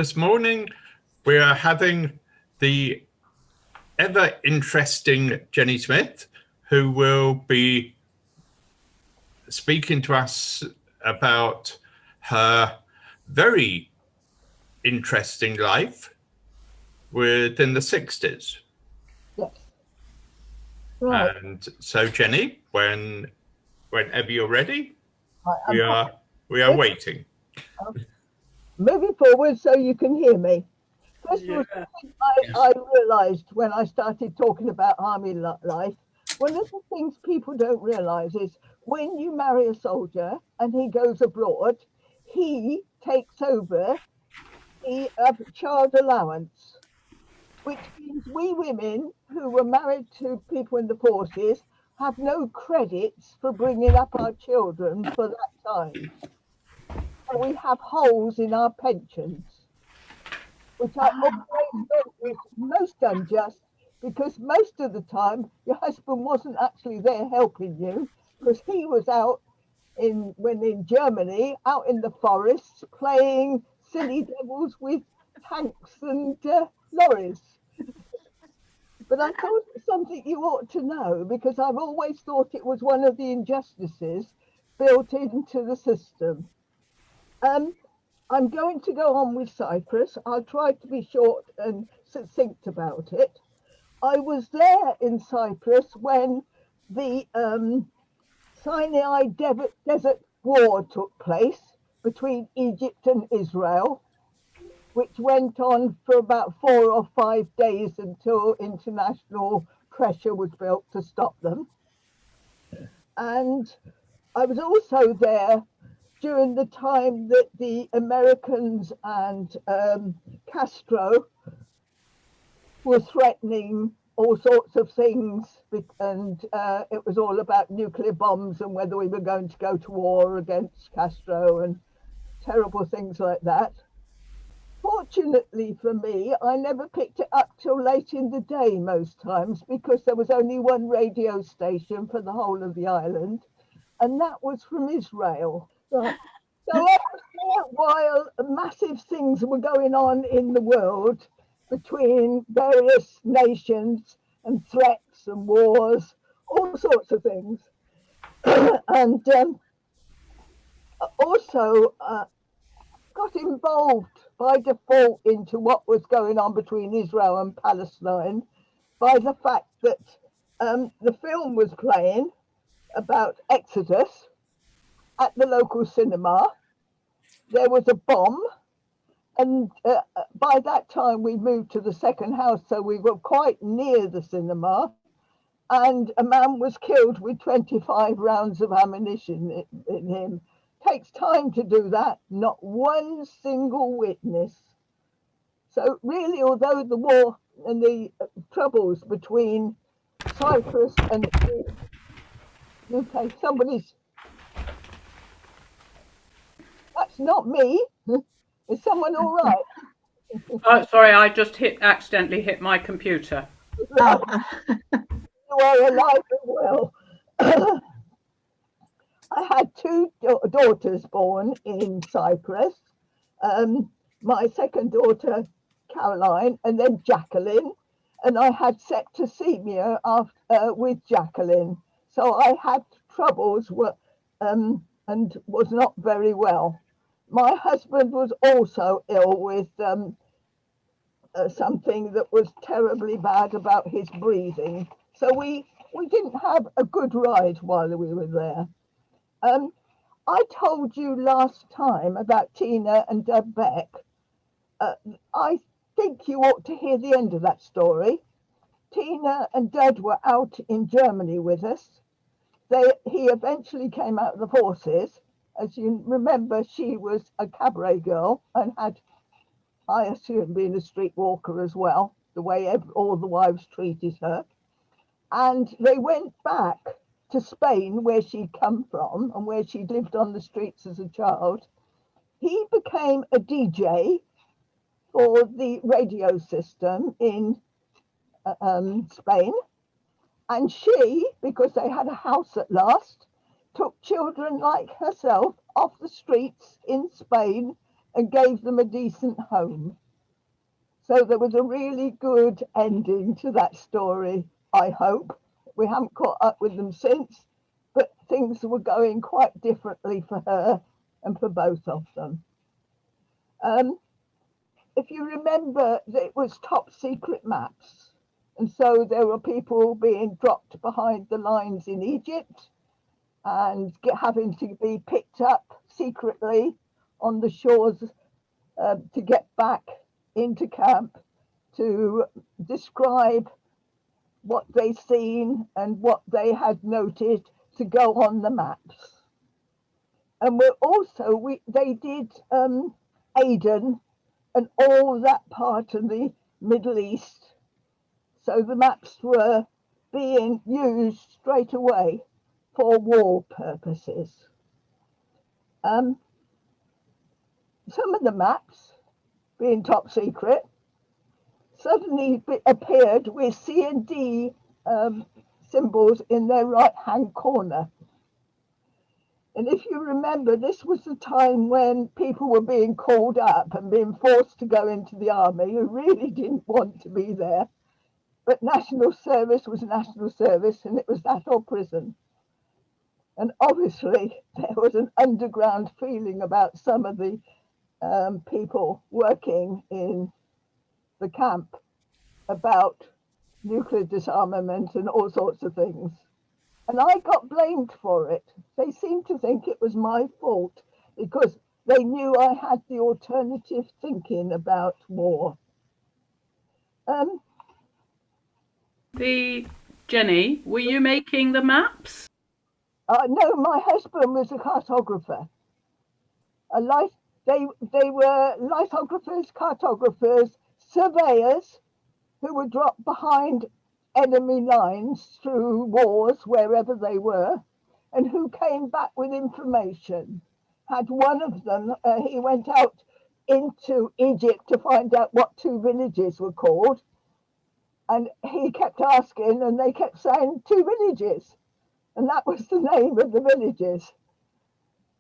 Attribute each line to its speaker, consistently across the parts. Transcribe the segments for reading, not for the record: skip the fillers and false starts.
Speaker 1: this morning we are having the ever interesting Jenny Smith, who will be speaking to us about her very interesting life within the 60s.
Speaker 2: Yes. Right.
Speaker 1: And so, Jenny, whenever you're ready, we are waiting.
Speaker 2: Moving forward so you can hear me. First of all, I realised when I started talking about army life, one of the things people don't realise is when you marry a soldier and he goes abroad, he takes over the child allowance, which means we women who were married to people in the forces have no credits for bringing up our children for that time. So we have holes in our pensions, which I always thought was most unjust, because most of the time your husband wasn't actually there helping you, because he was out when in Germany, out in the forests, playing silly devils with tanks and lorries. But I thought it's something you ought to know, because I've always thought it was one of the injustices built into the system. I'm going to go on with Cyprus. I'll try to be short and succinct about it. I was there in Cyprus when the Sinai Desert War took place between Egypt and Israel, which went on for about 4 or 5 days until international pressure was built to stop them. And I was also there during the time that the Americans and Castro were threatening all sorts of things, and it was all about nuclear bombs and whether we were going to go to war against Castro and terrible things like that. Fortunately for me, I never picked it up till late in the day most times, because there was only one radio station for the whole of the island, and that was from Israel. Right. So while massive things were going on in the world between various nations and threats and wars, all sorts of things, and also got involved by default into what was going on between Israel and Palestine by the fact that the film was playing about Exodus at the local cinema. There was a bomb, and by that time we moved to the second house, so we were quite near the cinema, and a man was killed with 25 rounds of ammunition in him. Takes time to do that, not one single witness. So really, although the war and the troubles between Cyprus and UK, that's not me. Is someone all right?
Speaker 3: Oh, sorry, I just accidentally hit my computer.
Speaker 2: You are alive and well. I had 2 daughters born in Cyprus. My second daughter, Caroline, and then Jacqueline. And I had septicemia with Jacqueline. So I had troubles and was not very well. My husband was also ill with something that was terribly bad about his breathing. So we didn't have a good ride while we were there. I told you last time about Tina and Deb Beck. I think you ought to hear the end of that story. Tina and Dad were out in Germany with us. He eventually came out of the forces. As you remember, she was a cabaret girl and had, I assume, been a streetwalker as well, the way all the wives treated her. And they went back to Spain, where she'd come from and where she'd lived on the streets as a child. He became a DJ for the radio system in Spain. And she, because they had a house at last, took children like herself off the streets in Spain and gave them a decent home. So there was a really good ending to that story, I hope. We haven't caught up with them since, but things were going quite differently for her and for both of them. If you remember, it was top secret maps. And so there were people being dropped behind the lines in Egypt and having to be picked up secretly on the shores to get back into camp to describe what they'd seen and what they had noted to go on the maps. And they did Aden and all that part of the Middle East. So the maps were being used straight away for war purposes. Some of the maps, being top secret, suddenly appeared with C and D symbols in their right-hand corner. And if you remember, this was the time when people were being called up and being forced to go into the army who really didn't want to be there. But national service was national service, and it was that or prison. And obviously, there was an underground feeling about some of the people working in the camp about nuclear disarmament and all sorts of things. And I got blamed for it. They seemed to think it was my fault because they knew I had the alternative thinking about war.
Speaker 3: Jenny, were you making the maps?
Speaker 2: No, my husband was a cartographer. They were lithographers, cartographers, surveyors who were dropped behind enemy lines through wars, wherever they were, and who came back with information. Had one of them, he went out into Egypt to find out what two villages were called. And he kept asking, and they kept saying, two villages. And that was the name of the villages.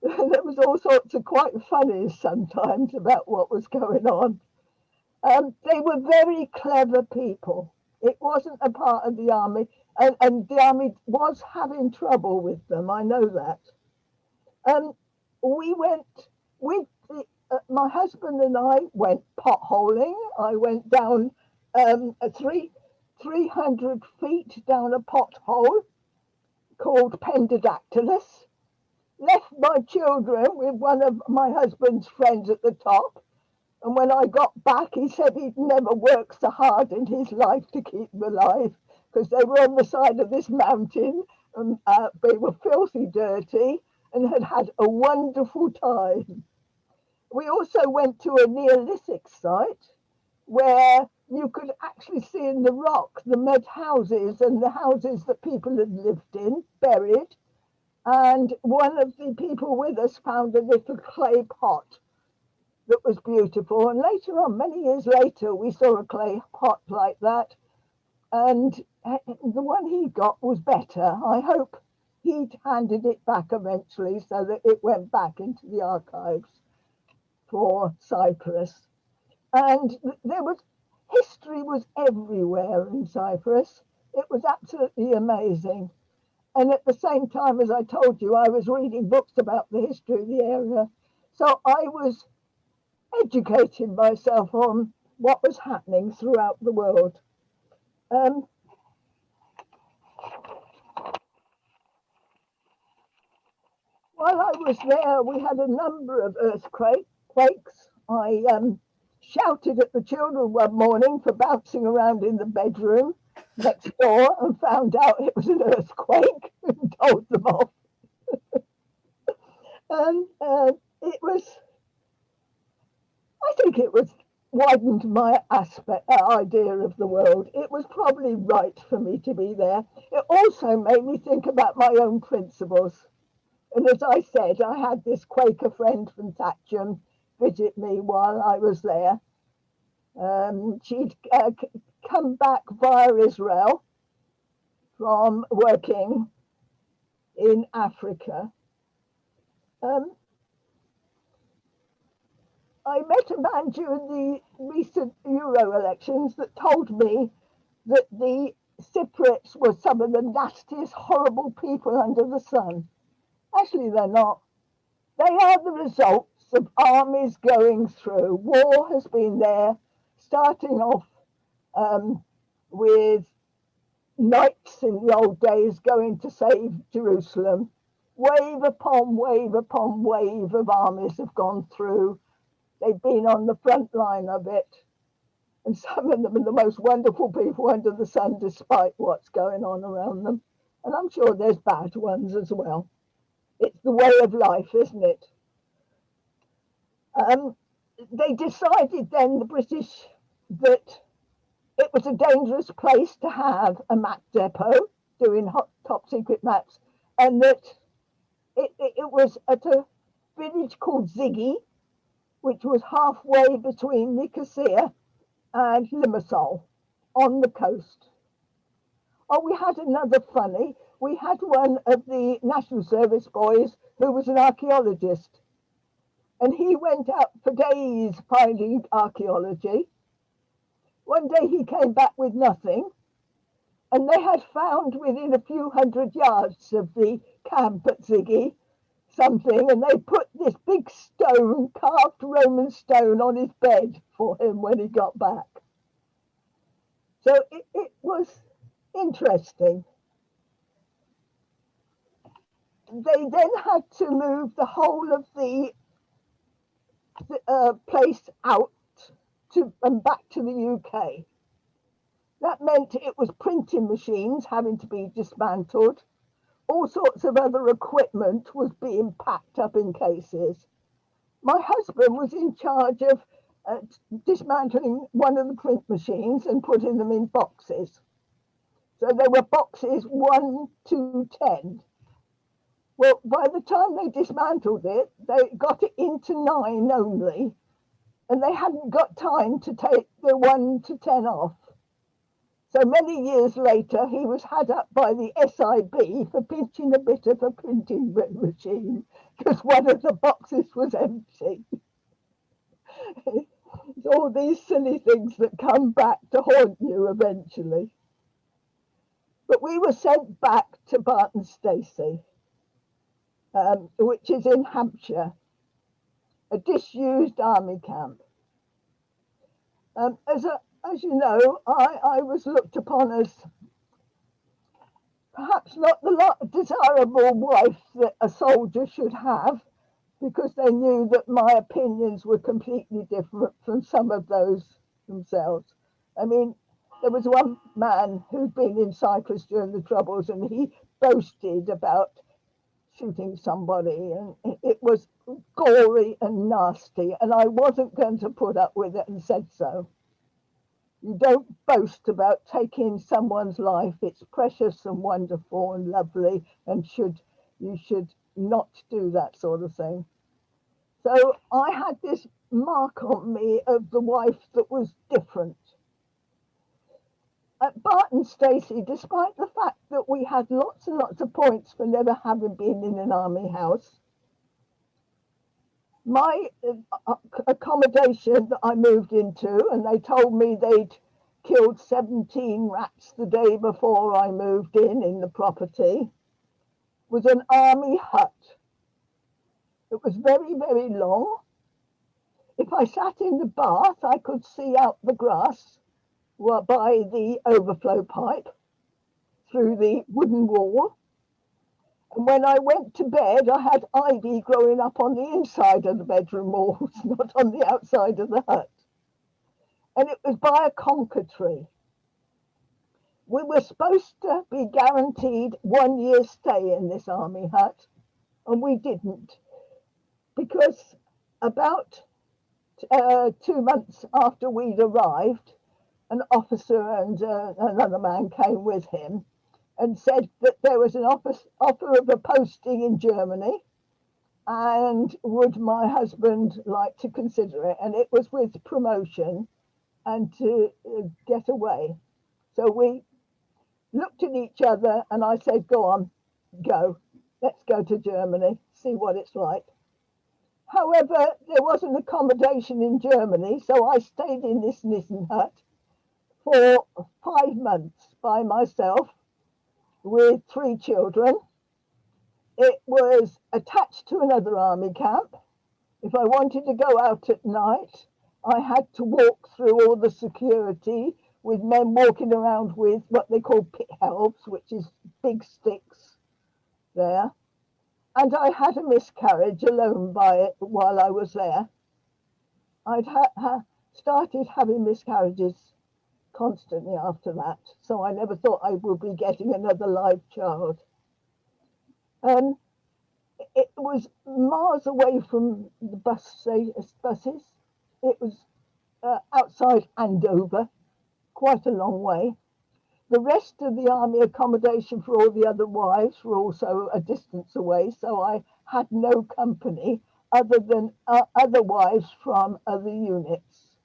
Speaker 2: There was all sorts of quite funny sometimes about what was going on. They were very clever people. It wasn't a part of the army, and the army was having trouble with them. I know that. We went with my husband and I went potholing. I went down 300 feet down a pothole called Pendadactylus. Left my children with one of my husband's friends at the top. And when I got back, he said he'd never worked so hard in his life to keep them alive because they were on the side of this mountain and they were filthy dirty and had had a wonderful time. We also went to a Neolithic site where you could actually see in the rock the mud houses and the houses that people had lived in, buried. And one of the people with us found a little clay pot that was beautiful. And later on, many years later, we saw a clay pot like that. And the one he got was better. I hope he'd handed it back eventually so that it went back into the archives for Cyprus. And history was everywhere in Cyprus. It was absolutely amazing. And at the same time, as I told you, I was reading books about the history of the area. So I was educating myself on what was happening throughout the world. While I was there, we had a number of earthquakes. I shouted at the children one morning for bouncing around in the bedroom next door and found out it was an earthquake and told them off. And I think it was widened my idea of the world. It was probably right for me to be there. It also made me think about my own principles. And as I said, I had this Quaker friend from Thatcham visit me while I was there. She'd come back via Israel from working in Africa. I met a man during the recent Euro elections that told me that the Cypriots were some of the nastiest, horrible people under the sun. Actually, they're not. They are the results of armies going through. War has been there, starting off with knights in the old days going to save Jerusalem. Wave upon wave upon wave of armies have gone through. They've been on the front line of it. And some of them are the most wonderful people under the sun, despite what's going on around them. And I'm sure there's bad ones as well. It's the way of life, isn't it? They decided then, the British, that it was a dangerous place to have a map depot doing top secret maps, and that it was at a village called Ziggy, which was halfway between Nicosia and Limassol on the coast. Oh, we had another funny. We had one of the National Service boys who was an archaeologist. And he went out for days finding archaeology. One day he came back with nothing. And they had found within a few hundred yards of the camp at Ziggy something. And they put this big stone, carved Roman stone, on his bed for him when he got back. So it was interesting. They then had to move the whole of the place out and back to the UK. That meant it was printing machines having to be dismantled. All sorts of other equipment was being packed up in cases. My husband was in charge of dismantling one of the print machines and putting them in boxes. So there were boxes 1 to 10. Well, by the time they dismantled it, they got it into 9 only, and they hadn't got time to take the 1 to 10 off. So many years later, he was had up by the SIB for pinching a bit of a printing machine because one of the boxes was empty. It's all these silly things that come back to haunt you eventually. But we were sent back to Barton Stacey, which is in Hampshire, a disused army camp. As you know, I was looked upon as perhaps not the desirable wife that a soldier should have, because they knew that my opinions were completely different from some of those themselves. I mean, there was one man who'd been in Cyprus during the Troubles, and he boasted about shooting somebody, and it was gory and nasty, and I wasn't going to put up with it and said so. You don't boast about taking someone's life. It's precious and wonderful and lovely, and you should not do that sort of thing. So I had this mark on me of the wife that was different. At Barton Stacey, despite the fact that we had lots and lots of points for never having been in an army house, my accommodation that I moved into, and they told me they'd killed 17 rats the day before I moved in the property, was an army hut. It was very, very long. If I sat in the bath, I could see out the grass by the overflow pipe through the wooden wall. And when I went to bed, I had ivy growing up on the inside of the bedroom walls, not on the outside of the hut. And it was by a conker tree. We were supposed to be guaranteed 1 year's stay in this army hut, and we didn't, because about 2 months after we'd arrived, an officer and another man came with him and said that there was an offer of a posting in Germany, and would my husband like to consider it? And it was with promotion and to get away. So we looked at each other and I said, go on, go. Let's go to Germany, see what it's like. However, there wasn't accommodation in Germany, so I stayed in this Nissen hut for 5 months by myself with 3 children. It was attached to another army camp. If I wanted to go out at night, I had to walk through all the security with men walking around with what they call pit helves, which is big sticks there. And I had a miscarriage alone by it while I was there. I'd started having miscarriages constantly after that, so I never thought I would be getting another live child. It was miles away from the buses. It was outside Andover, quite a long way. The rest of the army accommodation for all the other wives were also a distance away, so I had no company other than other wives from other units.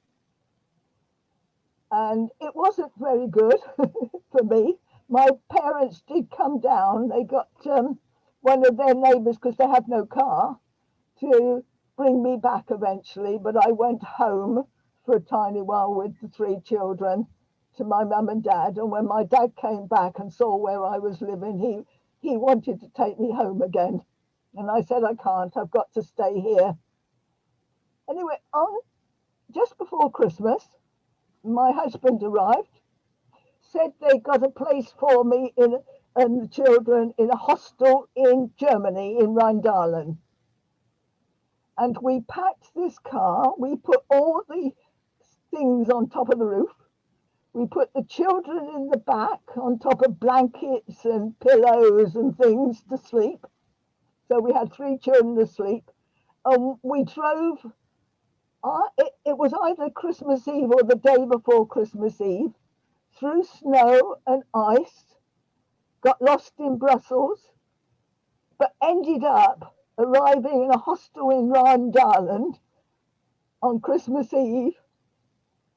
Speaker 2: And it wasn't very good for me. My parents did come down. They got one of their neighbours, because they had no car, to bring me back eventually. But I went home for a tiny while with the 3 children to my mum and dad. And when my dad came back and saw where I was living, he wanted to take me home again. And I said, I can't, I've got to stay here. Anyway, just before Christmas, my husband arrived, said they got a place for me and the children in a hostel in Germany, in Rheindahlem. And we packed this car, we put all the things on top of the roof, we put the children in the back on top of blankets and pillows and things to sleep. So we had 3 children to sleep. We drove, it was either Christmas Eve or the day before Christmas Eve, through snow and ice, got lost in Brussels, but ended up arriving in a hostel in Rheindahlem on Christmas Eve.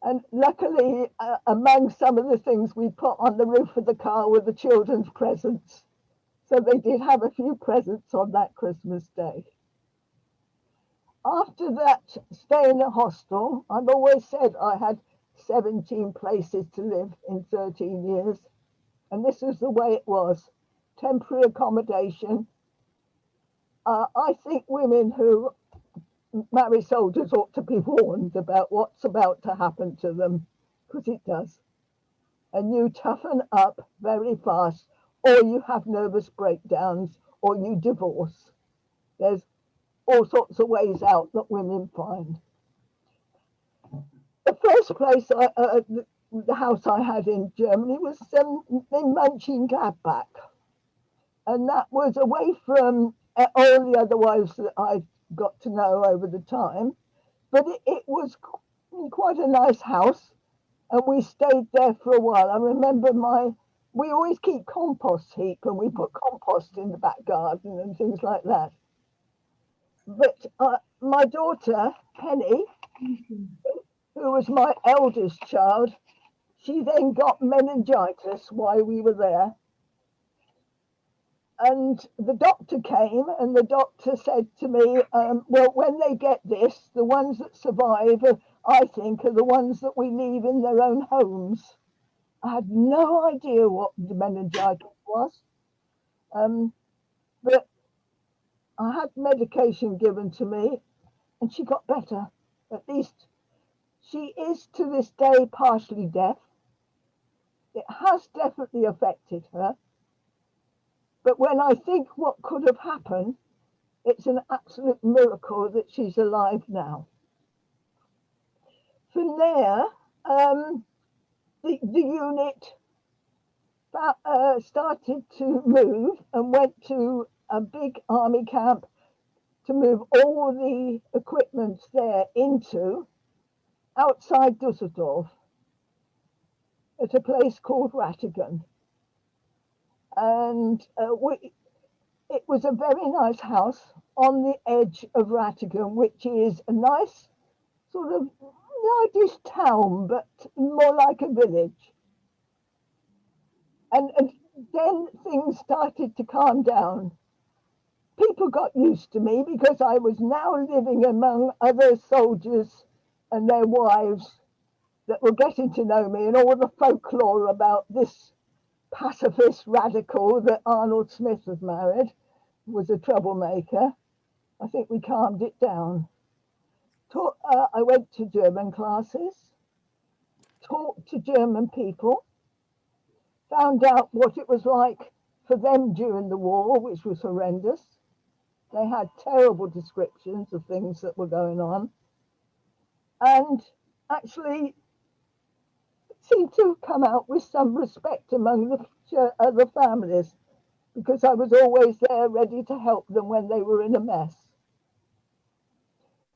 Speaker 2: And luckily, among some of the things we put on the roof of the car were the children's presents. So they did have a few presents on that Christmas Day. After that stay in a hostel, I've always said I had 17 places to live in 13 years. And this is the way it was. Temporary accommodation. I think women who marry soldiers ought to be warned about what's about to happen to them, because it does. And you toughen up very fast, or you have nervous breakdowns, or you divorce. There's all sorts of ways out that women find. The first place, the house I had in Germany was in Mönchengladbach. And that was away from all the other wives that I got to know over the time. But it was quite a nice house, and we stayed there for a while. I remember we always keep compost heap, and we put compost in the back garden and things like that. But my daughter, Penny, who was my eldest child, she then got meningitis while we were there. And the doctor came, and the doctor said to me, well, when they get this, the ones that survive, I think, are the ones that we leave in their own homes. I had no idea what the meningitis was. But I had medication given to me, and she got better. At least she is to this day partially deaf. It has definitely affected her. But when I think what could have happened, it's an absolute miracle that she's alive now. From there, the unit started to move and went to a big army camp to move all the equipment there into outside Düsseldorf at a place called Rattigen. And it was a very nice house on the edge of Rattigen, which is a nice sort of nice town, but more like a village. And then things started to calm down. people got used to me because I was now living among other soldiers and their wives that were getting to know me, and all the folklore about this pacifist radical that Arnold Smith had married was a troublemaker. I think we calmed it down. I went to German classes, talked to German people, found out what it was like for them during the war, which was horrendous. They had terrible descriptions of things that were going on, and actually seemed to come out with some respect among the other families, because I was always there ready to help them when they were in a mess.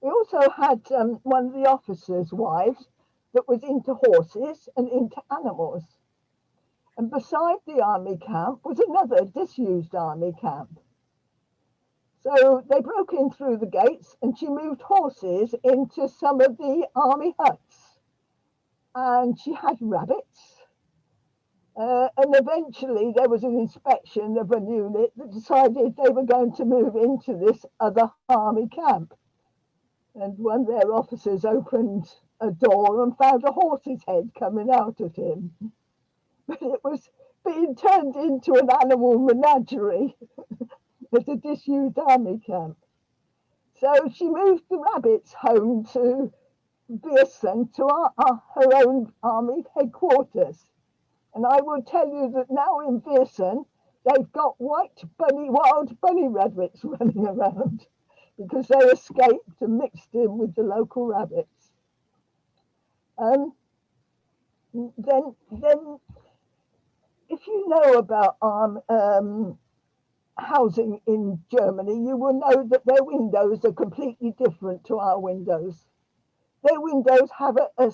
Speaker 2: We also had one of the officers' wives that was into horses and into animals. And beside the army camp was another disused army camp. So they broke in through the gates and she moved horses into some of the army huts. And she had rabbits. And eventually there was an inspection of a unit that decided they were going to move into this other army camp. And one of their officers opened a door and found a horse's head coming out of him. But it was being turned into an animal menagerie at a disused army camp. So she moved the rabbits home to Viersen, to her own army headquarters. And I will tell you that now in Viersen, they've got wild bunny rabbits running around, because they escaped and mixed in with the local rabbits. Then, if you know about housing in Germany, you will know that their windows are completely different to our windows. Their windows have a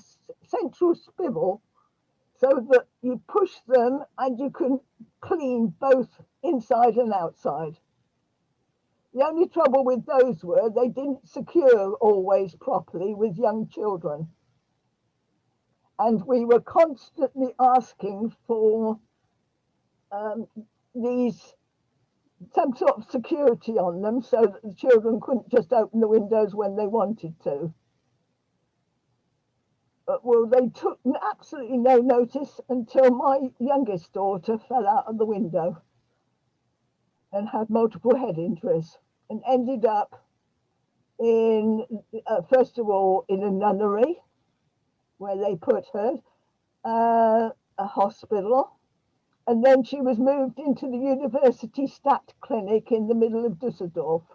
Speaker 2: central swivel so that you push them and you can clean both inside and outside. The only trouble with those were they didn't secure always properly with young children. And we were constantly asking for some sort of security on them so that the children couldn't just open the windows when they wanted to. Well, they took absolutely no notice until my youngest daughter fell out of the window and had multiple head injuries and ended up in, first of all, in a nunnery where they put her, a hospital, and then she was moved into the University Stat Clinic in the middle of Düsseldorf.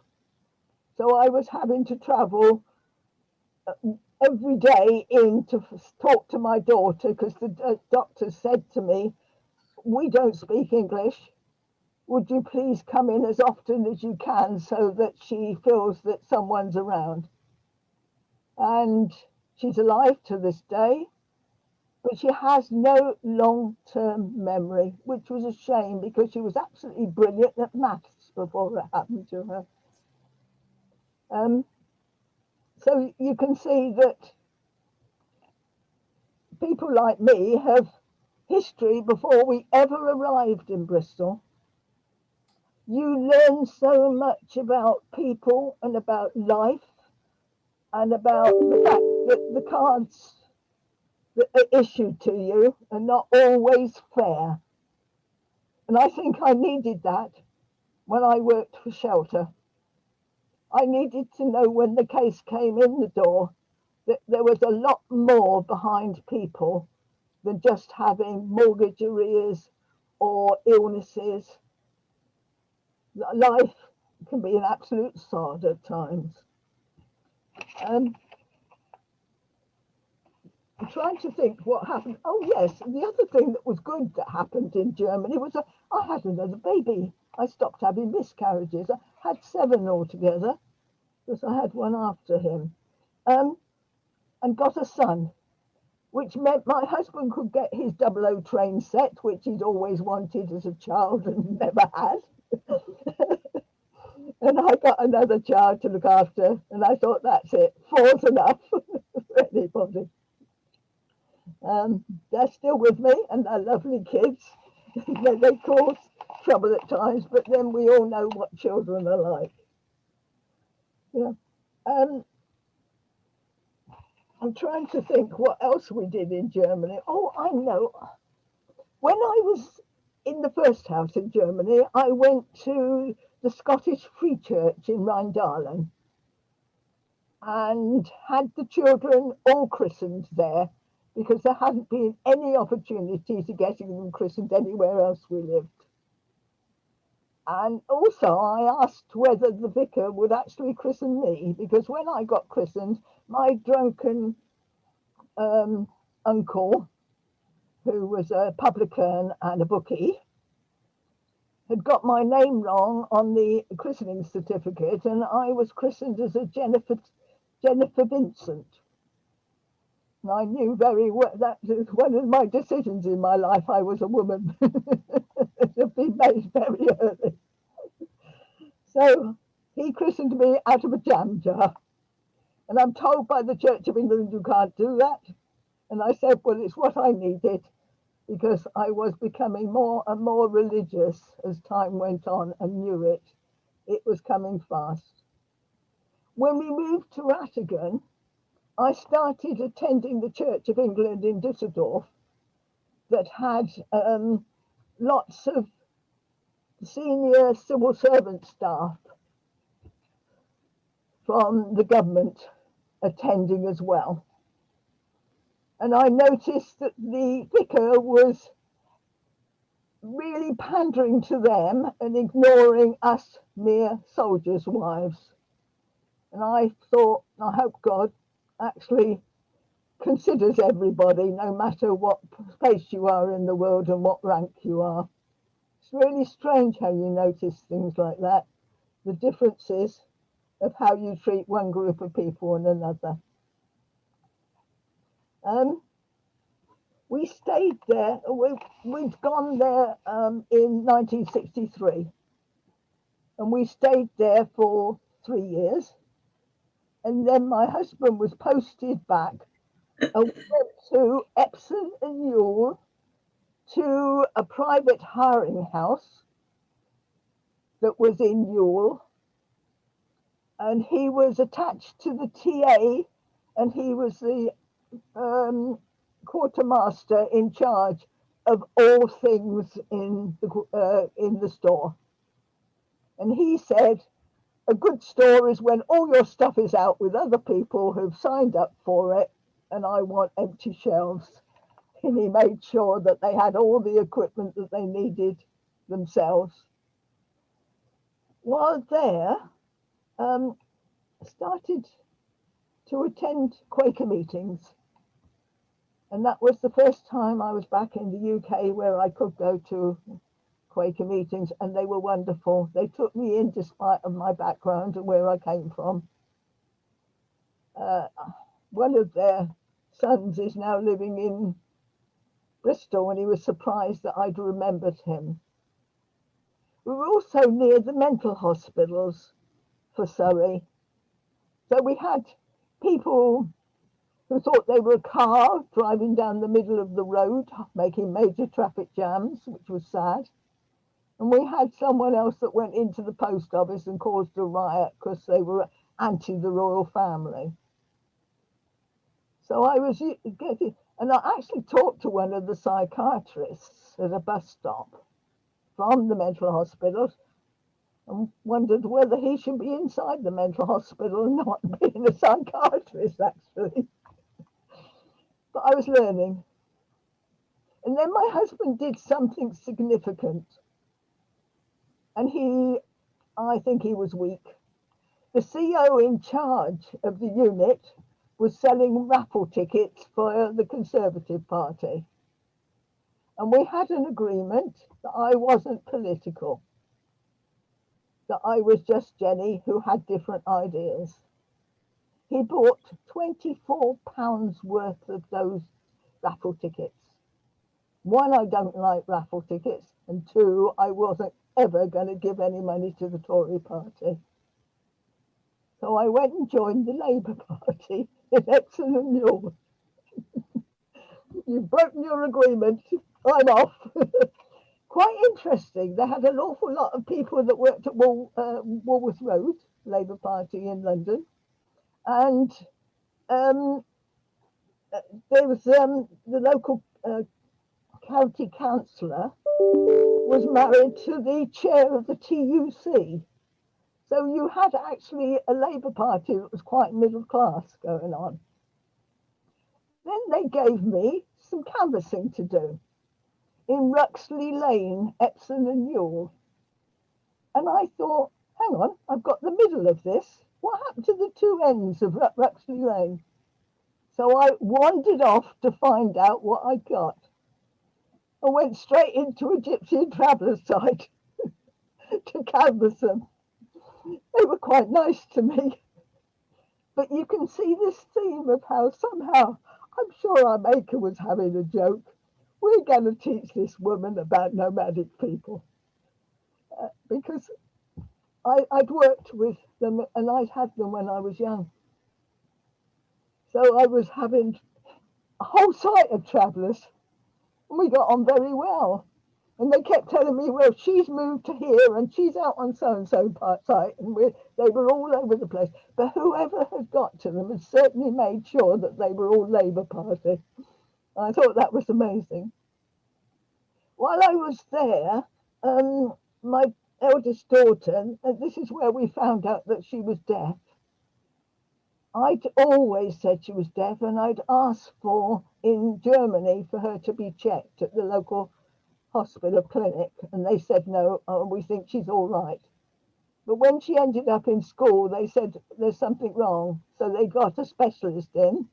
Speaker 2: So I was having to travel every day in to talk to my daughter, because the doctor said to me, "We don't speak English. Would you please come in as often as you can so that she feels that someone's around?" And she's alive to this day, but she has no long-term memory, which was a shame because she was absolutely brilliant at maths before it happened to her. So you can see that people like me have history before we ever arrived in Bristol. You learn so much about people and about life and about the fact that the cards that are issued to you are not always fair. And I think I needed that when I worked for Shelter. I needed to know when the case came in the door that there was a lot more behind people than just having mortgage arrears or illnesses. Life can be an absolute sod at times. I'm trying to think what happened. Oh yes, the other thing that was good that happened in Germany was I had another baby. I stopped having miscarriages. I had 7 altogether, because I had one after him, and got a son, which meant my husband could get his 00 train set, which he'd always wanted as a child and never had. And I got another child to look after, and I thought, that's it, 4's enough for anybody. They're still with me, and they're lovely kids. They cause trouble at times, but then we all know what children are like. Yeah. I'm trying to think what else we did in Germany. Oh, I know. When I was in the first house in Germany, I went to the Scottish Free Church in Rheindahlem and had the children all christened there because there hadn't been any opportunity to getting them christened anywhere else we lived. And also I asked whether the vicar would actually christen me, because when I got christened, my drunken uncle, who was a publican and a bookie, had got my name wrong on the christening certificate, and I was christened as a Jennifer Vincent. And I knew very well that was one of my decisions in my life. I was a woman. It had been made very early. So he christened me out of a jam jar. And I'm told by the Church of England you can't do that. And I said, well, it's what I needed, because I was becoming more and more religious as time went on and knew it. It was coming fast. When we moved to Rattigan, I started attending the Church of England in Düsseldorf that had lots of senior civil servant staff from the government attending as well. And I noticed that the vicar was really pandering to them and ignoring us mere soldiers' wives. And I thought, I hope God actually considers everybody, no matter what place you are in the world and what rank you are. It's really strange how you notice things like that, the differences of how you treat one group of people and another. We stayed there, we'd gone there in 1963, and we stayed there for 3 years. And then my husband was posted back and went to Epsom and Ewell to a private hiring house that was in Ewell. And he was attached to the TA, and he was the quartermaster in charge of all things in the store. And he said, a good store is when all your stuff is out with other people who've signed up for it, and I want empty shelves. And he made sure that they had all the equipment that they needed themselves. While there, started to attend Quaker meetings. And that was the first time I was back in the UK where I could go to Quaker meetings, and they were wonderful. They took me in despite of my background and where I came from. One of their sons is now living in Bristol, and he was surprised that I'd remembered him. We were also near the mental hospitals for Surrey. So we had people who thought they were a car driving down the middle of the road, making major traffic jams, which was sad. And we had someone else that went into the post office and caused a riot because they were anti the royal family. So I was getting, and I actually talked to one of the psychiatrists at a bus stop from the mental hospitals and wondered whether he should be inside the mental hospital and not being a psychiatrist, actually. But I was learning. And then my husband did something significant. And I think he was weak. The CEO in charge of the unit was selling raffle tickets for the Conservative Party. And we had an agreement that I wasn't political, that I was just Jenny who had different ideas. He bought £24 worth of those raffle tickets. One, I don't like raffle tickets, and two, I wasn't ever going to give any money to the Tory party. So I went and joined the Labour Party in Epsom and Ewell. You've broken your agreement, I'm off. quite interesting. They had an awful lot of people that worked at Walworth Road, Labour Party in London. And there was the local county councillor was married to the chair of the TUC. So you had actually a Labour Party that was quite middle class going on. Then they gave me some canvassing to do in Ruxley Lane, Epsom and Newell. And I thought, hang on, I've got the middle of this. What happened to the two ends of Ruxley Lane? So I wandered off to find out what I got. I went straight into a gypsy and traveller site to canvass them. They were quite nice to me. But you can see this theme of how somehow, I'm sure our maker was having a joke. We're going to teach this woman about nomadic people. Because I'd worked with them and I'd had them when I was young. So I was having a whole site of travellers and we got on very well. And they kept telling me, well, she's moved to here and she's out on so-and-so site. And they were all over the place. But whoever had got to them had certainly made sure that they were all Labour Party. I thought that was amazing. While I was there, my eldest daughter, and this is where we found out that she was deaf. I'd always said she was deaf and I'd asked in Germany for her to be checked at the local hospital clinic, and they said no, we think she's all right. But when she ended up in school, they said there's something wrong. So they got a specialist in,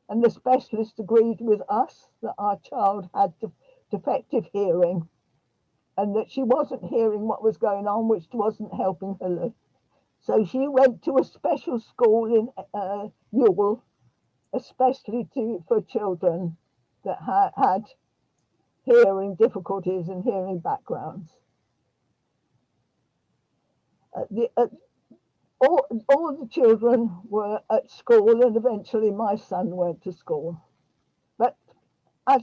Speaker 2: and the specialist agreed with us that our child had defective hearing and that she wasn't hearing what was going on, which wasn't helping her live. So she went to a special school in Newell, especially for children that had hearing difficulties and hearing backgrounds. All the children were at school, and eventually my son went to school. But my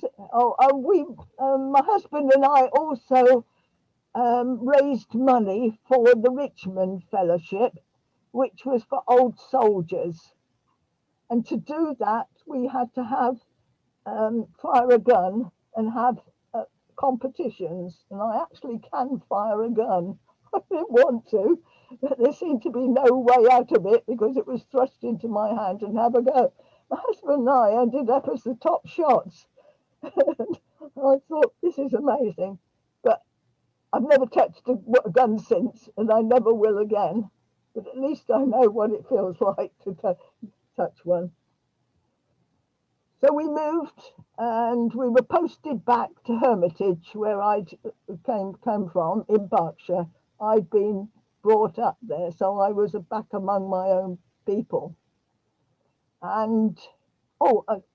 Speaker 2: husband and I also raised money for the Richmond Fellowship, which was for old soldiers. And to do that, we had to have fire a gun and have competitions, and I actually can fire a gun. I didn't want to, but there seemed to be no way out of it because it was thrust into my hand and have a go. My husband and I ended up as the top shots. And I thought, this is amazing, but I've never touched a gun since, and I never will again. But at least I know what it feels like to touch one. So we moved and we were posted back to Hermitage, where I'd come from in Berkshire. I'd been brought up there, so I was back among my own people. And,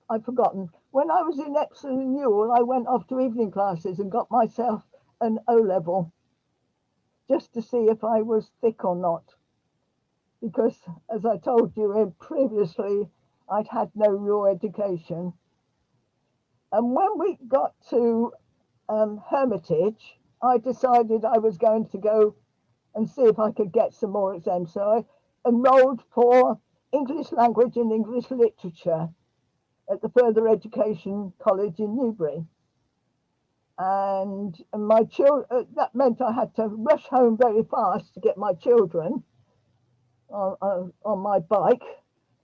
Speaker 2: I've forgotten, when I was in Epsom and Newell, I went off to evening classes and got myself an O-level, just to see if I was thick or not. Because, as I told you previously, I'd had no real education. And when we got to Hermitage, I decided I was going to go and see if I could get some more exams. So I enrolled for English language and English literature at the Further Education College in Newbury. And my children, that meant I had to rush home very fast to get my children on my bike.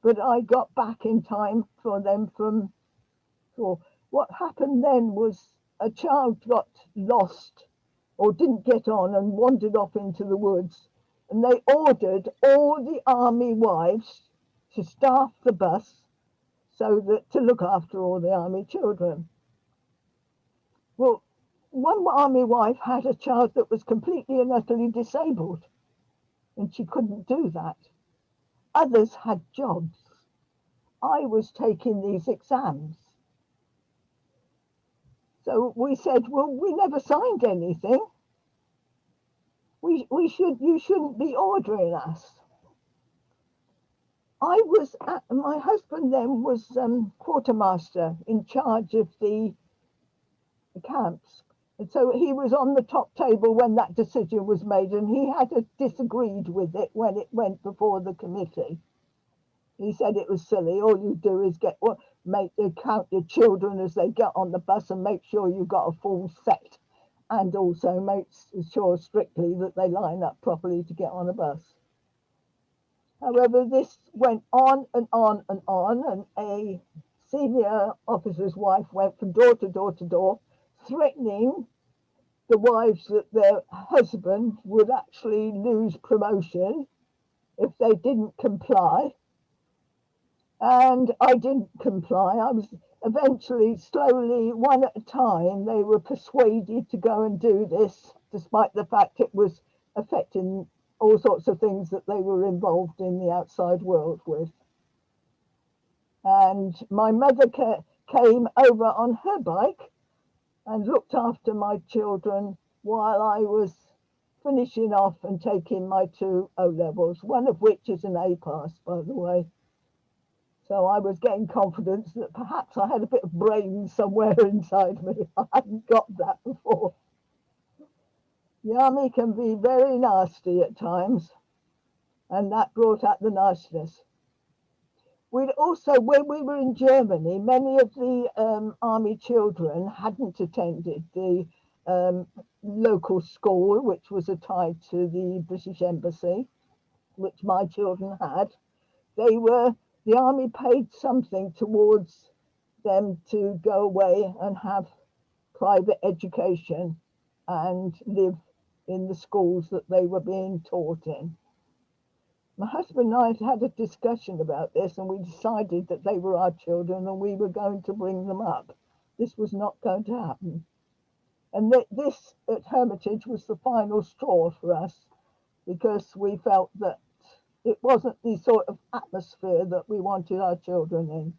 Speaker 2: But I got back in time for them what happened then was a child got lost or didn't get on and wandered off into the woods. And they ordered all the army wives to staff the bus so that to look after all the army children. Well, one army wife had a child that was completely and utterly disabled, and she couldn't do that. Others had jobs. I was taking these exams. So we said, well, we never signed anything. You shouldn't be ordering us. My husband then was quartermaster in charge of the camps. And so he was on the top table when that decision was made, and he had disagreed with it when it went before the committee. He said it was silly. All you do is count your children as they get on the bus and make sure you've got a full set, and also make sure strictly that they line up properly to get on a bus. However, this went on and on and on, and a senior officer's wife went from door to door to door, threatening the wives that their husband would actually lose promotion if they didn't comply. And I didn't comply. I was eventually, slowly, one at a time, they were persuaded to go and do this, despite the fact it was affecting all sorts of things that they were involved in the outside world with. And my mother came over on her bike and looked after my children while I was finishing off and taking my 2 O-levels, one of which is an A pass, by the way. So I was getting confidence that perhaps I had a bit of brain somewhere inside me. I hadn't got that before. The army can be very nasty at times, and that brought out the niceness. We'd also, when we were in Germany, many of the army children hadn't attended the local school, which was tied to the British Embassy, which my children had. The army paid something towards them to go away and have private education and live in the schools that they were being taught in. My husband and I had a discussion about this, and we decided that they were our children and we were going to bring them up. This was not going to happen. And this at Hermitage was the final straw for us, because we felt that it wasn't the sort of atmosphere that we wanted our children in.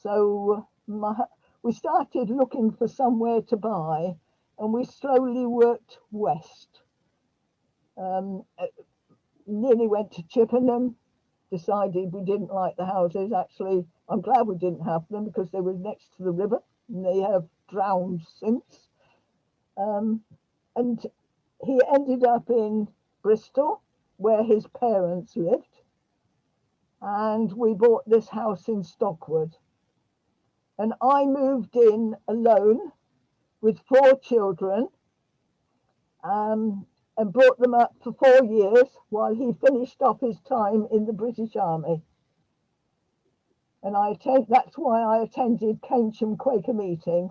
Speaker 2: So we started looking for somewhere to buy, and we slowly worked west. Nearly went to Chippenham, decided we didn't like the houses. Actually, I'm glad we didn't have them because they were next to the river and they have drowned since. And he ended up in Bristol, where his parents lived, and we bought this house in Stockwood. And I moved in alone with 4 children, and brought them up for 4 years while he finished off his time in the British Army. And that's why I attended Keynsham Quaker meeting,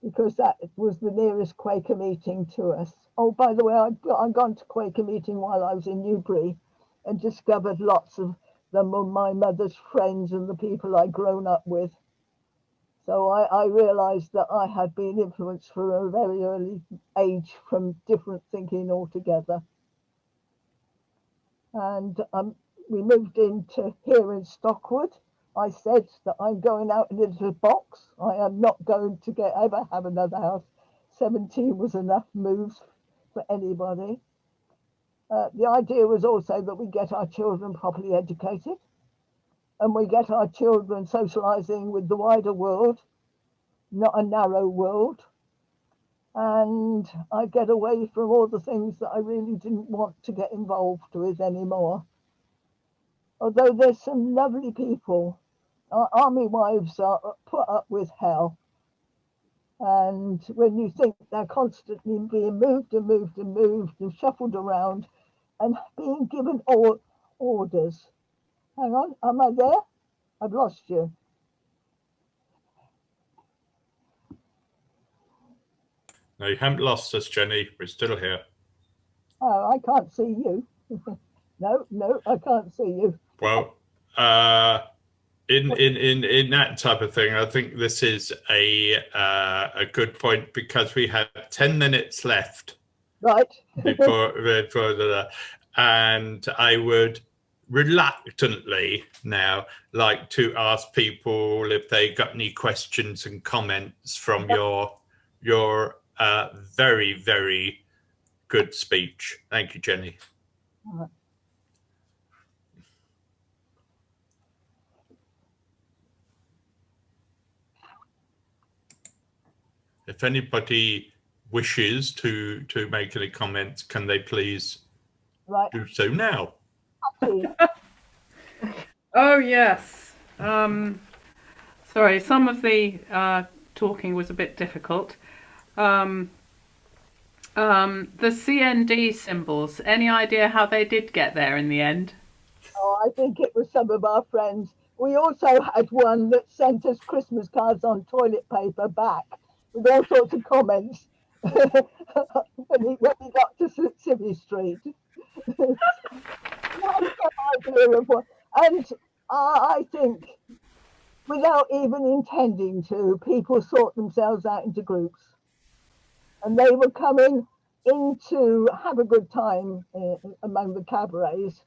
Speaker 2: because that was the nearest Quaker meeting to us. Oh, by the way, I'd gone to Quaker meeting while I was in Newbury and discovered lots of them were my mother's friends and the people I'd grown up with. So I realized that I had been influenced from a very early age from different thinking altogether. And we moved into here in Stockwood. I said that I'm going out in a little box. I am not going to ever have another house. 17 was enough moves for anybody. The idea was also that we get our children properly educated, and we get our children socializing with the wider world, not a narrow world. And I get away from all the things that I really didn't want to get involved with anymore. Although there's some lovely people, our army wives are put up with hell. And when you think they're constantly being moved and moved and moved and shuffled around and being given orders. Hang on, am I there? I've lost you.
Speaker 1: No, you haven't lost us, Jenny. We're still here.
Speaker 2: Oh, I can't see you. No, I can't see you.
Speaker 1: Well, in that type of thing, I think this is a good point, because we have 10 minutes left.
Speaker 2: Right.
Speaker 1: before and I would reluctantly now like to ask people if they got any questions and comments from your very, very good speech. Thank you, Jenny. If anybody wishes to make any comments, can they please
Speaker 2: Right.
Speaker 1: do so now?
Speaker 3: Oh, yes. Sorry, some of the talking was a bit difficult. The CND symbols, any idea how they did get there in the end?
Speaker 2: Oh, I think it was some of our friends. We also had one that sent us Christmas cards on toilet paper back with all sorts of comments when we got to Civvy Street. We had some idea of what, and I think without even intending to, people sort themselves out into groups. And they were coming in to have a good time among the cabarets,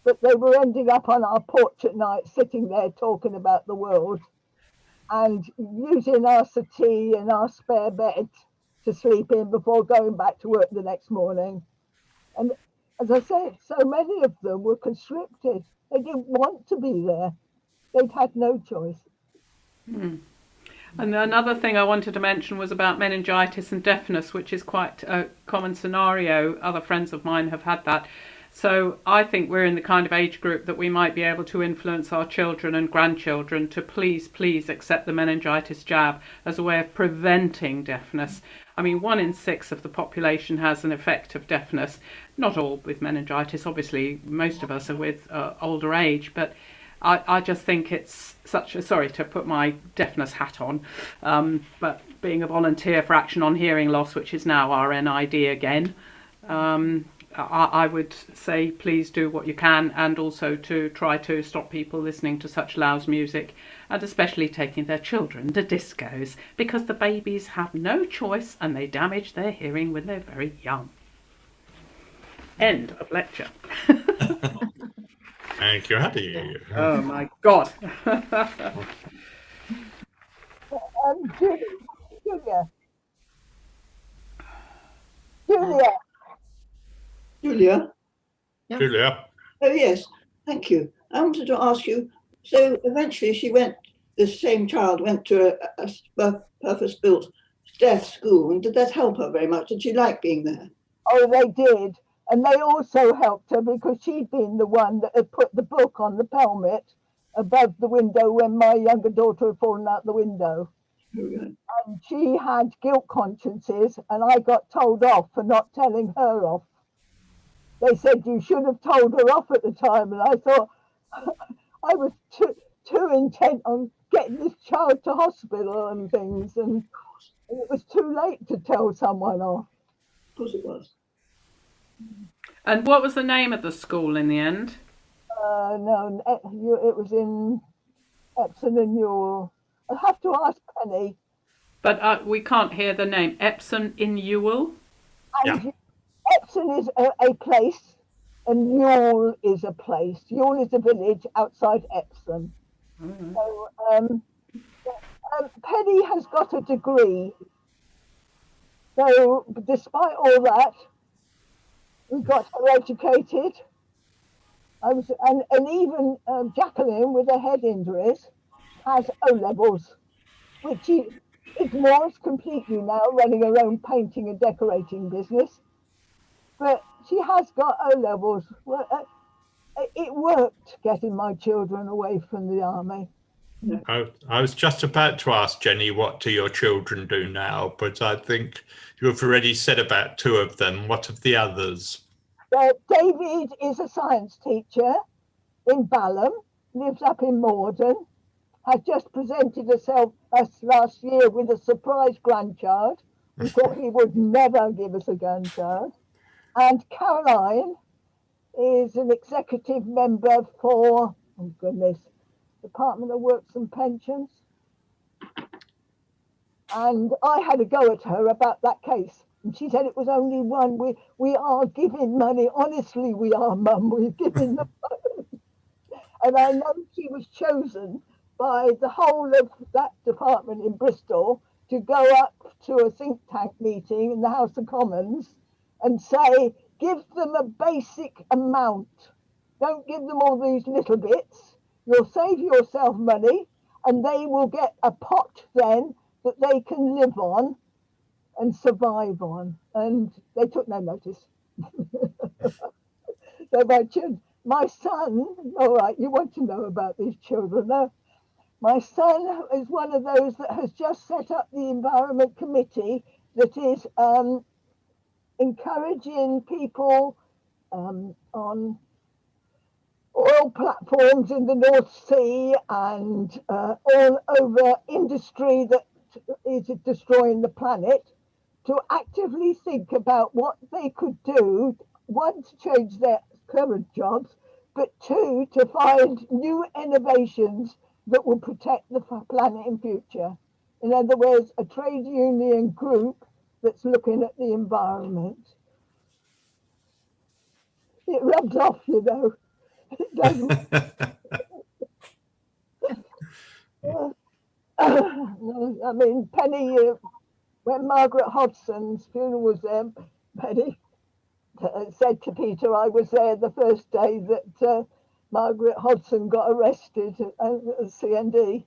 Speaker 2: but they were ending up on our porch at night, sitting there talking about the world and using our settee and our spare bed to sleep in before going back to work the next morning. And as I said, so many of them were conscripted. They didn't want to be there. They'd had no choice.
Speaker 3: And another thing I wanted to mention was about meningitis and deafness, which is quite a common scenario. Other friends of mine have had that. So I think we're in the kind of age group that we might be able to influence our children and grandchildren to please accept the meningitis jab as a way of preventing deafness. I mean, 1 in 6 of the population has an effect of deafness. Not all with meningitis, obviously, most of us are with older age, but I just think it's such a, sorry to put my deafness hat on, but being a volunteer for Action on Hearing Loss, which is now our NID again, I would say please do what you can, and also to try to stop people listening to such loud music, and especially taking their children to discos, because the babies have no choice and they damage their hearing when they're very young. End of lecture.
Speaker 1: Thank you, Hattie.
Speaker 3: Oh my God.
Speaker 2: Julia.
Speaker 4: Julia?
Speaker 5: Yeah.
Speaker 1: Julia.
Speaker 4: Oh, yes. Thank you. I wanted to ask you, so eventually this same child went to a purpose-built deaf school, and did that help her very much? Did she like being there?
Speaker 2: Oh, they did. And they also helped her because she'd been the one that had put the book on the pelmet above the window when my younger daughter had fallen out the window.
Speaker 4: Oh,
Speaker 2: And she had guilt consciences, and I got told off for not telling her off. They said you should have told her off at the time, and I thought I was too intent on getting this child to hospital and things, and it was too late to tell someone off.
Speaker 4: of course it was.
Speaker 3: And what was the name of the school in the end?
Speaker 2: No, it was in Epsom and Newell. I'll have to ask Penny.
Speaker 3: But we can't hear the name. Epsom in Ewell?
Speaker 2: And Epsom is a place, and Newell is a place. Newell is a village outside Epsom. Mm-hmm. So Penny has got a degree. So despite all that, we got her educated. And even Jacqueline, with her head injuries, has O-levels, which she ignores completely now, running her own painting and decorating business. But she has got O-levels. It worked getting my children away from the army.
Speaker 1: I was just about to ask Jenny, what do your children do now? But I think you've already said about 2 of them. What of the others?
Speaker 2: David is a science teacher in Balham, lives up in Morden, has just presented herself us last year with a surprise grandchild. We thought he would never give us a grandchild. And Caroline is an executive member for, oh goodness, Department of Works and Pensions. And I had a go at her about that case. And she said it was only one. We are giving money. Honestly, we are, Mum. We're giving the money. And I know she was chosen by the whole of that department in Bristol to go up to a think tank meeting in the House of Commons and say, give them a basic amount. Don't give them all these little bits. You'll save yourself money, and they will get a pot then that they can live on and survive on. And they took no notice. So my son, all right, you want to know about these children now. My son is one of those that has just set up the Environment Committee that is encouraging people on oil platforms in the North Sea and all over industry that is destroying the planet to actively think about what they could do, one, to change their current jobs, but two, to find new innovations that will protect the planet in future. In other words, a trade union group that's looking at the environment. It rubs off, you know. It doesn't. I mean, Penny, when Margaret Hodgson's funeral was there, Penny said to Peter, I was there the first day that Margaret Hodgson got arrested at CND.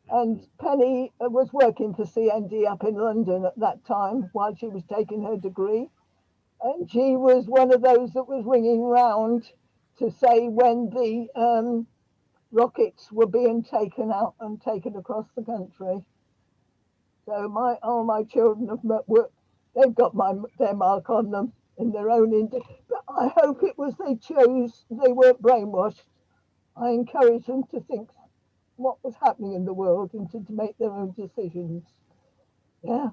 Speaker 2: And Penny was working for CND up in London at that time while she was taking her degree. And she was one of those that was ringing round to say when the rockets were being taken out and taken across the country. So all my children have they've got their mark on them in their own. But I hope it was they weren't brainwashed. I encourage them to think what was happening in the world and to make their own decisions. Yeah.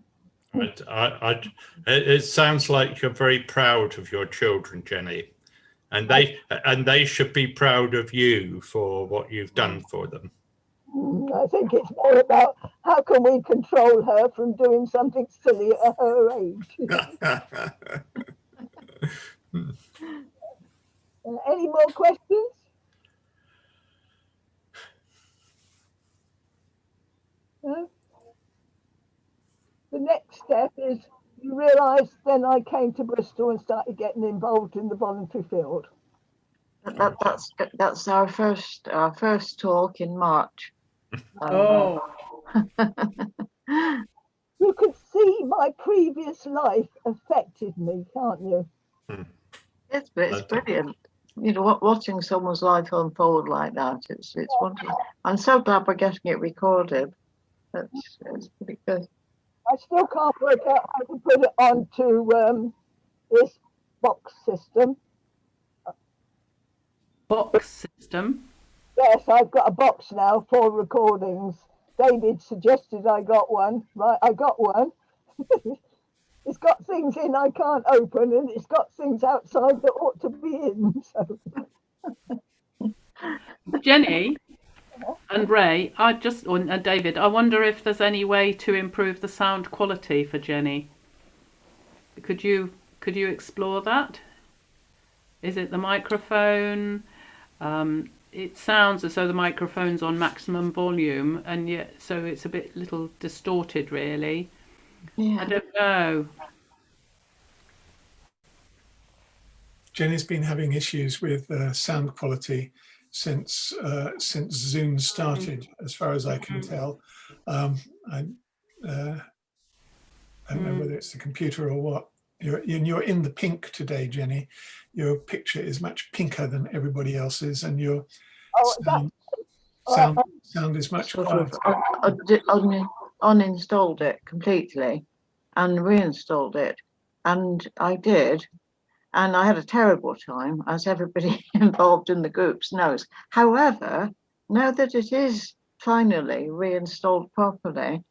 Speaker 1: It sounds like you're very proud of your children, Jenny, and they should be proud of you for what you've done for them.
Speaker 2: I think it's more about how can we control her from doing something silly at her age. Any more questions? No? The next step is you realise then I came to Bristol and started getting involved in the voluntary field.
Speaker 5: That's our first talk in March.
Speaker 3: Oh.
Speaker 2: You could see my previous life affected me, can't you?
Speaker 5: It's brilliant. You know, watching someone's life unfold like that, it's wonderful. I'm so glad we're getting it recorded. It's pretty good.
Speaker 2: I still can't work out how to put it onto this box system.
Speaker 3: Box system?
Speaker 2: Yes, I've got a box now for recordings. David suggested I got one. Right, I got one. It's got things in I can't open, and it's got things outside that ought to be in. So.
Speaker 3: Jenny and Ray, and David, I wonder if there's any way to improve the sound quality for Jenny. Could you explore that? Is it the microphone? It sounds as though the microphone's on maximum volume, and yet so it's a little distorted, really.
Speaker 5: Yeah.
Speaker 3: I don't know.
Speaker 6: Jenny's been having issues with sound quality since Zoom started, as far as I can tell. I don't know whether it's the computer or what. You're in the pink today, Jenny. Your picture is much pinker than everybody else's, and your sound is much quieter.
Speaker 5: I uninstalled it completely and reinstalled it, and I did. And I had a terrible time, as everybody involved in the groups knows. However, now that it is finally reinstalled properly,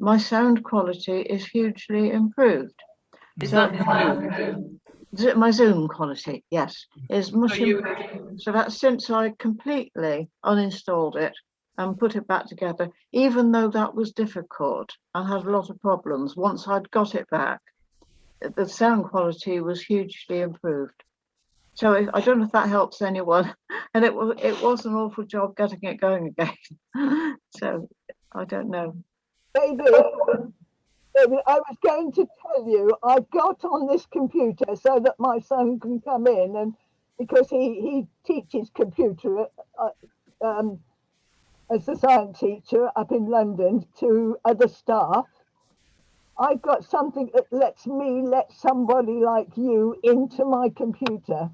Speaker 5: my sound quality is hugely improved.
Speaker 3: Is that Zoom?
Speaker 5: My Zoom quality, yes, is much improved. So that's since I completely uninstalled it and put it back together, even though that was difficult and had a lot of problems. Once I'd got it back, the sound quality was hugely improved. So I don't know if that helps anyone. And it was an awful job getting it going again. So I don't know.
Speaker 2: David, I was going to tell you, I've got on this computer so that my son can come in, and because he teaches computer as a science teacher up in London to other staff. I've got something that lets me let somebody like you into my computer.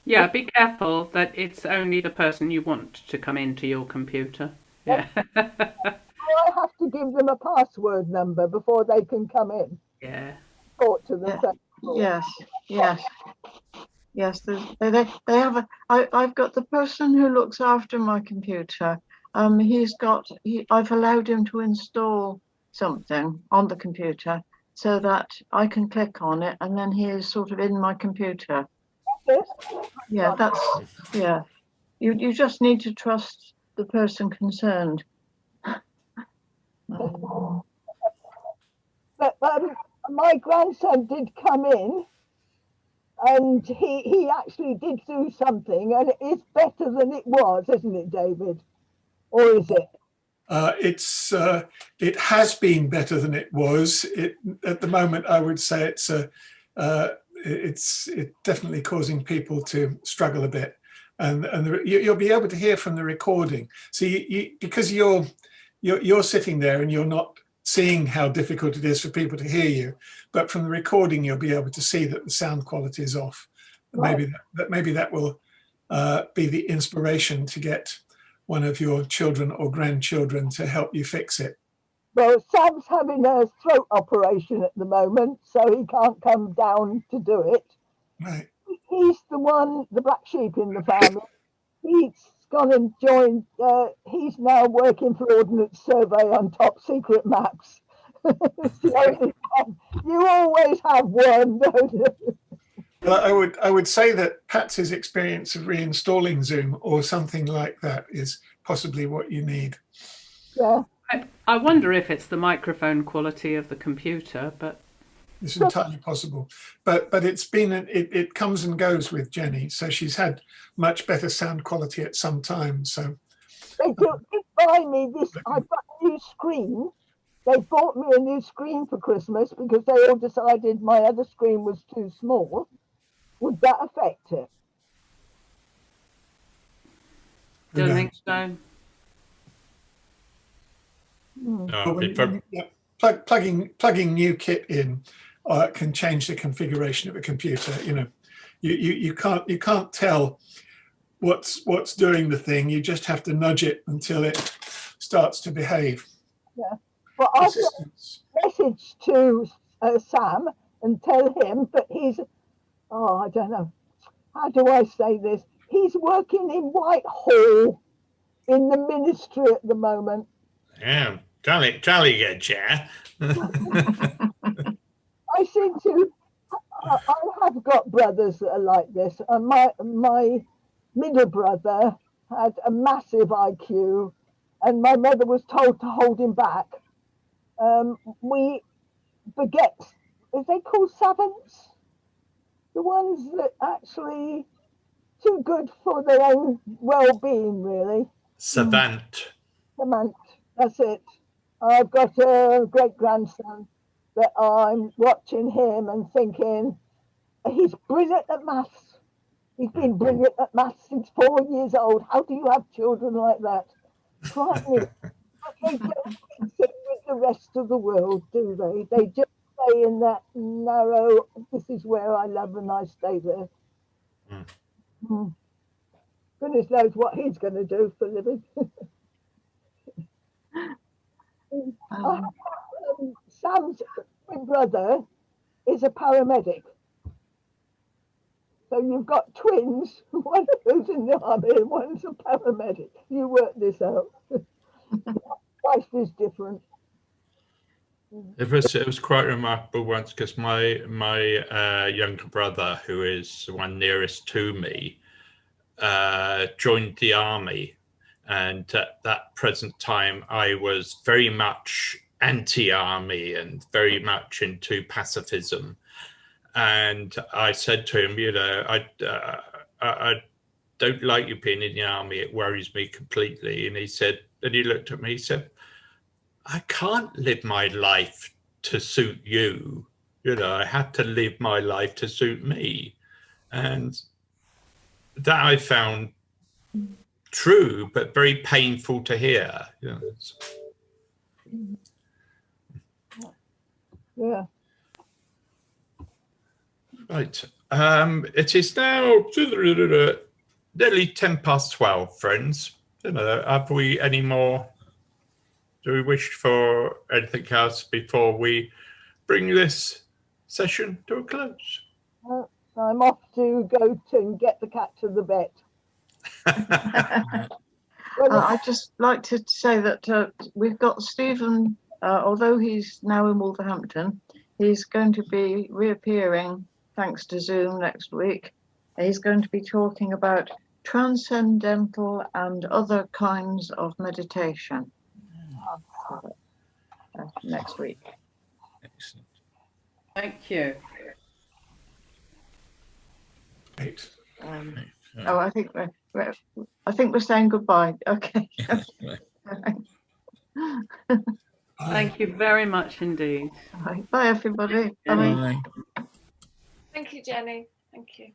Speaker 3: Yeah, be careful that it's only the person you want to come into your computer. Yeah.
Speaker 2: I have to give them a password number before they can come in.
Speaker 3: Yeah.
Speaker 2: Talk to them.
Speaker 5: Yes, yes, yes. They have a. I've got the person who looks after my computer. I've allowed him to install something on the computer so that I can click on it, and then he is sort of in my computer.
Speaker 2: Yes.
Speaker 5: Yeah, yeah. You just need to trust the person concerned.
Speaker 2: But my grandson did come in, and he actually did do something, and it is better than it was, isn't it, David? Or is it?
Speaker 6: It has been better than it was. At the moment, I would say it's definitely causing people to struggle a bit, and you'll be able to hear from the recording. So because you're sitting there and you're not seeing how difficult it is for people to hear you, but from the recording you'll be able to see that the sound quality is off.
Speaker 2: Right.
Speaker 6: Maybe that will be the inspiration to get one of your children or grandchildren to help you fix it.
Speaker 2: Well, Sam's having a throat operation at the moment, so he can't come down to do it.
Speaker 6: Right.
Speaker 2: He's the black sheep in the family. He's gone and joined, he's now working for Ordnance Survey on top secret maps. So, you always have one, don't you?
Speaker 6: Well, I would say that Pat's experience of reinstalling Zoom or something like that is possibly what you need.
Speaker 2: Yeah.
Speaker 3: I wonder if it's the microphone quality of the computer, but
Speaker 6: it's entirely possible. But it comes and goes with Jenny, so she's had much better sound quality at some time. So
Speaker 2: they did buy me this. I've got a new screen. They bought me a new screen for Christmas because they all decided my other screen was too small. Would that affect it?
Speaker 3: don't think so.
Speaker 6: Plugging new kit in can change the configuration of a computer. You can't tell what's doing the thing. You just have to nudge it until it starts to behave.
Speaker 2: Yeah. Well, I've got a message to Sam and tell him, but I don't know. How do I say this? He's working in Whitehall in the ministry at the moment.
Speaker 1: Yeah, jolly good, chair.
Speaker 2: I seem to. I have got brothers that are like this, and my middle brother had a massive IQ, and my mother was told to hold him back. We forget, is they called savants? The ones that actually too good for their own well-being, really.
Speaker 1: Savant.
Speaker 2: Savant, that's it. I've got a great-grandson that I'm watching him and thinking, he's brilliant at maths. He's been brilliant at maths since 4 years old. How do you have children like that? Try me. But they don't mix it with the rest of the world, do they? They just stay in that narrow, this is where I love and I stay there. Goodness knows what he's going to do for a living. Sam's brother is a paramedic. So you've got twins, one who's in the army and one's a paramedic. You work this out. Life is different.
Speaker 1: It was quite remarkable once because my younger brother, who is the one nearest to me, joined the army, and at that present time I was very much anti-army and very much into pacifism. And I said to him, I don't like you being in the army. It worries me completely. And he looked at me, he said, I can't live my life to suit you. I had to live my life to suit me. And that I found true, but very painful to hear.
Speaker 2: Yeah.
Speaker 1: Right. It is now nearly 12, friends. Have we any more? Do we wish for anything else before we bring this session to a close?
Speaker 2: I'm off to go to get the cat to the vet.
Speaker 5: I'd just like to say that we've got Stephen, although he's now in Wolverhampton, he's going to be reappearing thanks to Zoom next week. He's going to be talking about transcendental and other kinds of meditation next week.
Speaker 7: Excellent.
Speaker 3: Thank you.
Speaker 6: Great.
Speaker 5: Oh, I think we're saying goodbye. Okay.
Speaker 3: Thank you very much indeed.
Speaker 5: Bye, everybody.
Speaker 7: Bye.
Speaker 8: Thank you, Jenny. Thank you.